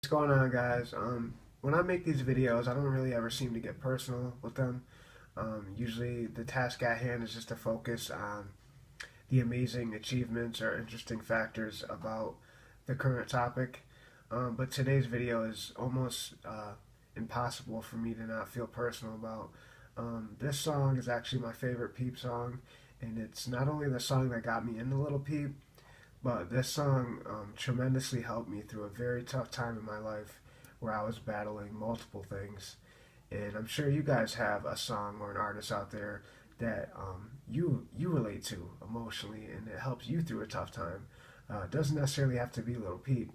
What's going on, guys? When I make these videos, I don't really ever seem to get personal with them. Usually the task at hand is just to focus on the amazing achievements or interesting factors about the current topic. But today's video is almost impossible for me to not feel personal about. This song is actually my favorite Peep song, and it's not only the song that got me into Little Peep, but this song tremendously helped me through a very tough time in my life where I was battling multiple things. And I'm sure you guys have a song or an artist out there that you relate to emotionally, and it helps you through a tough time. It doesn't necessarily have to be Little Peep,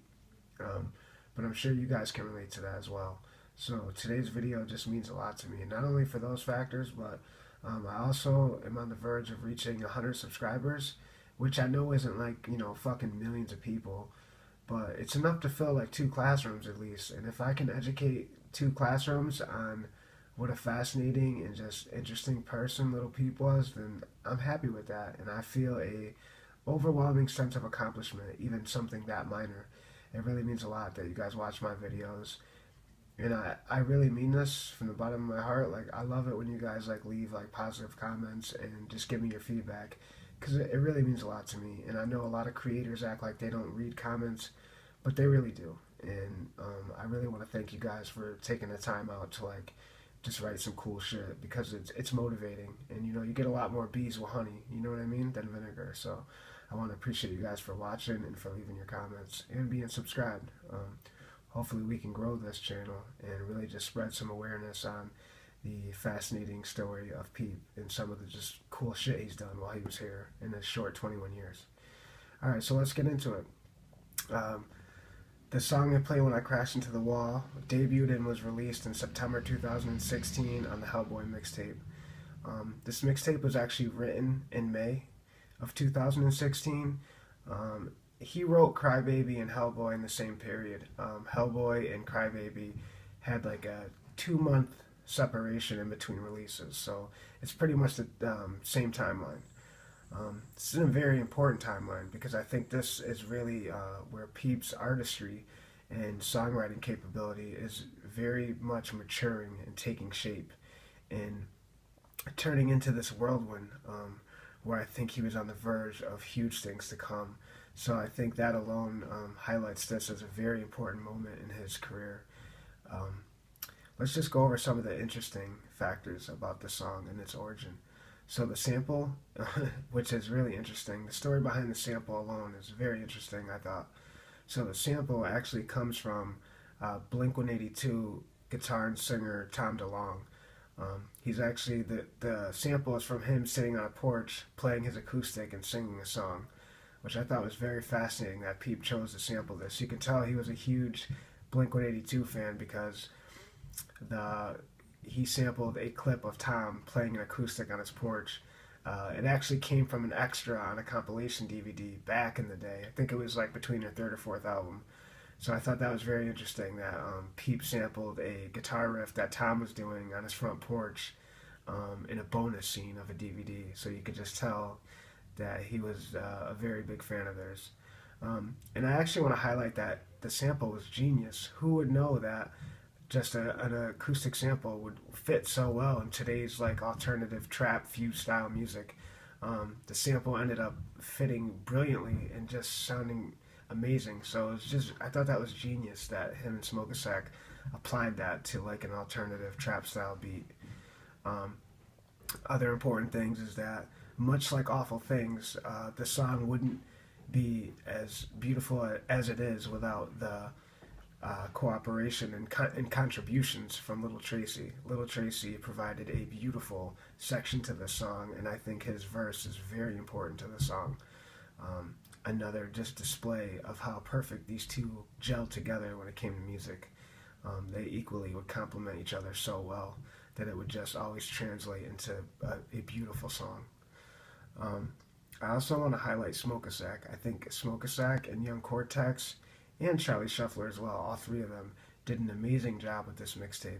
but I'm sure you guys can relate to that as well. So today's video just means a lot to me, not only for those factors, but I also am on the verge of reaching 100 subscribers, which I know isn't like, fucking millions of people, but it's enough to fill like 2 classrooms at least. And if I can educate 2 classrooms on what a fascinating and just interesting person Little Peep was, then I'm happy with that. And I feel a overwhelming sense of accomplishment, even something that minor. It really means a lot that you guys watch my videos. And I really mean this from the bottom of my heart. Like, I love it when you guys like leave like positive comments and just give me your feedback, because it really means a lot to me. And I know a lot of creators act like they don't read comments, but they really do. And I really want to thank you guys for taking the time out to like just write some cool shit, because it's motivating. And you get a lot more bees with honey, you know what I mean, than vinegar. So I want to appreciate you guys for watching and for leaving your comments and being subscribed. Hopefully we can grow this channel and really just spread some awareness on the fascinating story of Peep and some of the just cool shit he's done while he was here in his short 21 years. Alright, so let's get into it. The song I play when I crashed into the wall debuted and was released in September 2016 on the Hellboy mixtape. This mixtape was actually written in May of 2016. He wrote Crybaby and Hellboy in the same period. Hellboy and Crybaby had like a 2-month separation in between releases, so it's pretty much the same timeline. This is a very important timeline, because I think this is really where Peep's artistry and songwriting capability is very much maturing and taking shape and turning into this whirlwind, where I think he was on the verge of huge things to come. So I think that alone highlights this as a very important moment in his career. Let's just go over some of the interesting factors about the song and its origin. So the sample, which is really interesting, the story behind the sample alone is very interesting, I thought. So the sample actually comes from Blink-182 guitar and singer Tom DeLong. He's actually, the sample is from him sitting on a porch playing his acoustic and singing a song, which I thought was very fascinating that Peep chose to sample this. You can tell he was a huge Blink-182 fan, because he sampled a clip of Tom playing an acoustic on his porch. It actually came from an extra on a compilation DVD back in the day. I think it was like between their third or fourth album. So I thought that was very interesting that Peep sampled a guitar riff that Tom was doing on his front porch in a bonus scene of a DVD. So you could just tell that he was a very big fan of theirs. And I actually want to highlight that the sample was genius. Who would know that just an acoustic sample would fit so well in today's like alternative trap fuse style music? The sample ended up fitting brilliantly and just sounding amazing. So it's just, I thought that was genius that him and Smoke a Sack applied that to like an alternative trap style beat. Other important things is that, much like Awful Things, the song wouldn't be as beautiful as it is without the cooperation and contributions from Little Tracy. Little Tracy provided a beautiful section to the song, and I think his verse is very important to the song. Another just display of how perfect these two gelled together when it came to music. They equally would complement each other so well that it would just always translate into a beautiful song. I also want to highlight Smoke a Sack. I think Smoke a Sack and Young Cortex and Charlie Shuffler as well, all three of them did an amazing job with this mixtape.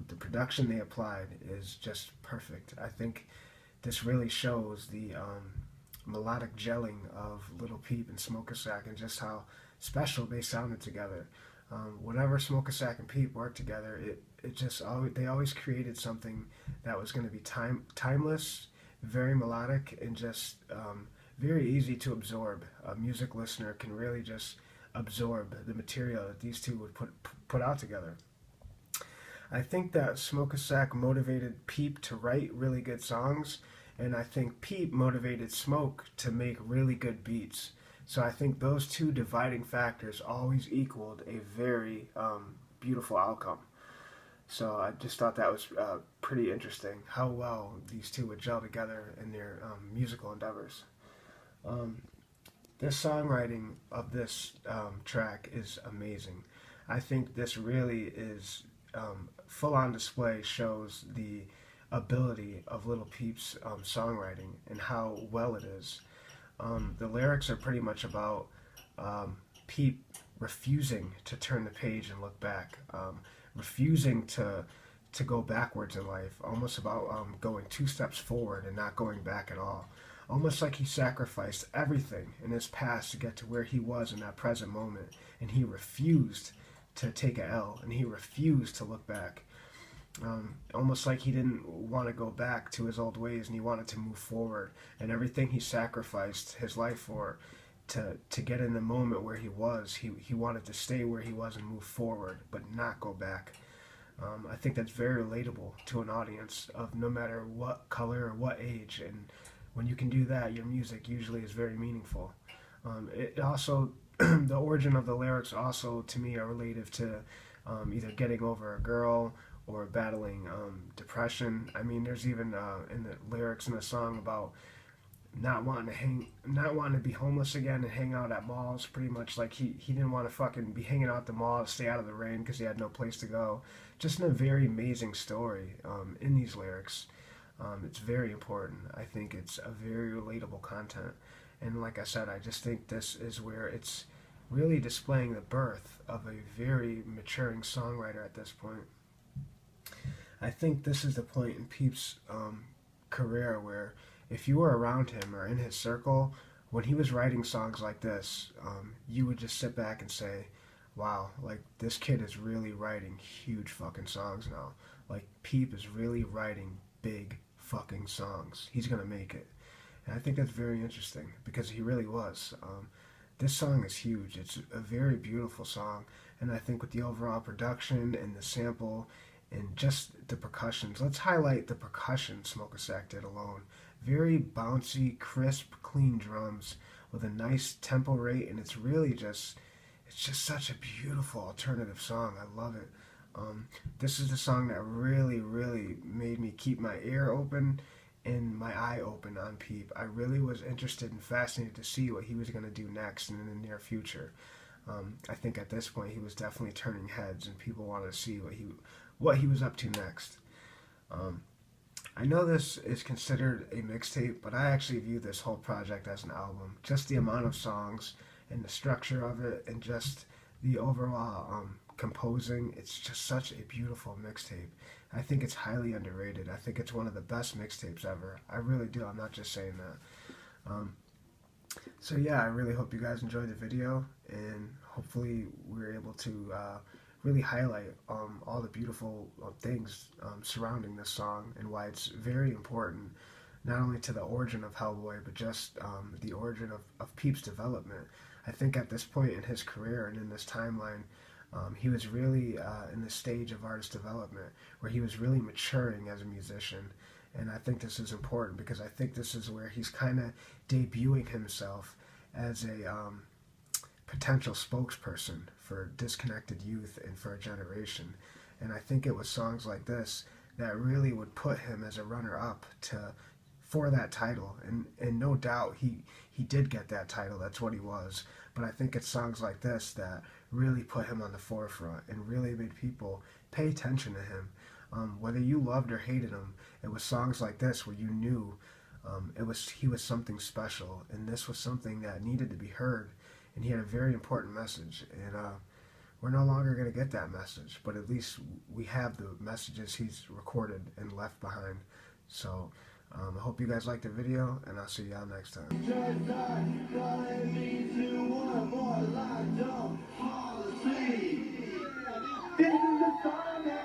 The production they applied is just perfect. I think this really shows the melodic gelling of Lil Peep and Smoke a Sack and just how special they sounded together. Whenever Smoke a Sack and Peep worked together, it just always, they always created something that was going to be timeless, very melodic, and just very easy to absorb. A music listener can really just absorb the material that these two would put out together. I think that Smoke a Sack motivated Peep to write really good songs, and I think Peep motivated Smoke to make really good beats. So I think those two dividing factors always equaled a very beautiful outcome. So I just thought that was pretty interesting how well these two would gel together in their musical endeavors. The songwriting of this track is amazing. I think this really is full on display, shows the ability of Lil Peep's songwriting and how well it is. The lyrics are pretty much about Peep refusing to turn the page and look back, refusing to go backwards in life, almost about going 2 steps forward and not going back at all. Almost like he sacrificed everything in his past to get to where he was in that present moment, and he refused to take a L, and he refused to look back. Almost like he didn't want to go back to his old ways, and he wanted to move forward, and everything he sacrificed his life for to get in the moment where he was, he wanted to stay where he was and move forward, but not go back. I think that's very relatable to an audience of no matter what color or what age, and when you can do that, your music usually is very meaningful. It also, the origin of the lyrics also, to me, are related to either getting over a girl or battling depression. I mean, there's even in the lyrics in the song about not wanting to be homeless again and hang out at malls. Pretty much like he didn't want to fucking be hanging out at the mall to stay out of the rain because he had no place to go. Just a very amazing story in these lyrics. It's very important. I think it's a very relatable content. And like I said, I just think this is where it's really displaying the birth of a very maturing songwriter at this point. I think this is the point in Peep's career where if you were around him or in his circle, when he was writing songs like this, you would just sit back and say, wow, like this kid is really writing huge fucking songs now. Like Peep is really writing big fucking songs. He's gonna make it. And I think that's very interesting because he really was. This song is huge. It's a very beautiful song, and I think with the overall production and the sample and just the percussions, let's highlight the percussion Smoke a Sack did alone. Very bouncy, crisp, clean drums with a nice tempo rate, and it's really just, it's just such a beautiful alternative song. I love it. This is the song that really, really made me keep my ear open and my eye open on Peep. I really was interested and fascinated to see what he was going to do next and in the near future. I think at this point he was definitely turning heads, and people wanted to see what he was up to next. I know this is considered a mixtape, but I actually view this whole project as an album. Just the amount of songs and the structure of it and just the overall composing, it's just such a beautiful mixtape. I think it's highly underrated. I think it's one of the best mixtapes ever. I really do. I'm not just saying that. So yeah, I really hope you guys enjoyed the video, and hopefully we're able to really highlight all the beautiful things surrounding this song and why it's very important, not only to the origin of Hellboy, but just the origin of Peep's development. I think at this point in his career and in this timeline, he was really in the stage of artist development where he was really maturing as a musician. And I think this is important because I think this is where he's kind of debuting himself as a potential spokesperson for disconnected youth and for a generation. And I think it was songs like this that really would put him as a runner-up for that title. And no doubt he did get that title. That's what he was. But I think it's songs like this that really put him on the forefront and really made people pay attention to him. Whether you loved or hated him, it was songs like this where you knew he was something special, and this was something that needed to be heard, and he had a very important message. And we're no longer going to get that message, but at least we have the messages he's recorded and left behind. So I hope you guys liked the video, and I'll see y'all next time. This is the song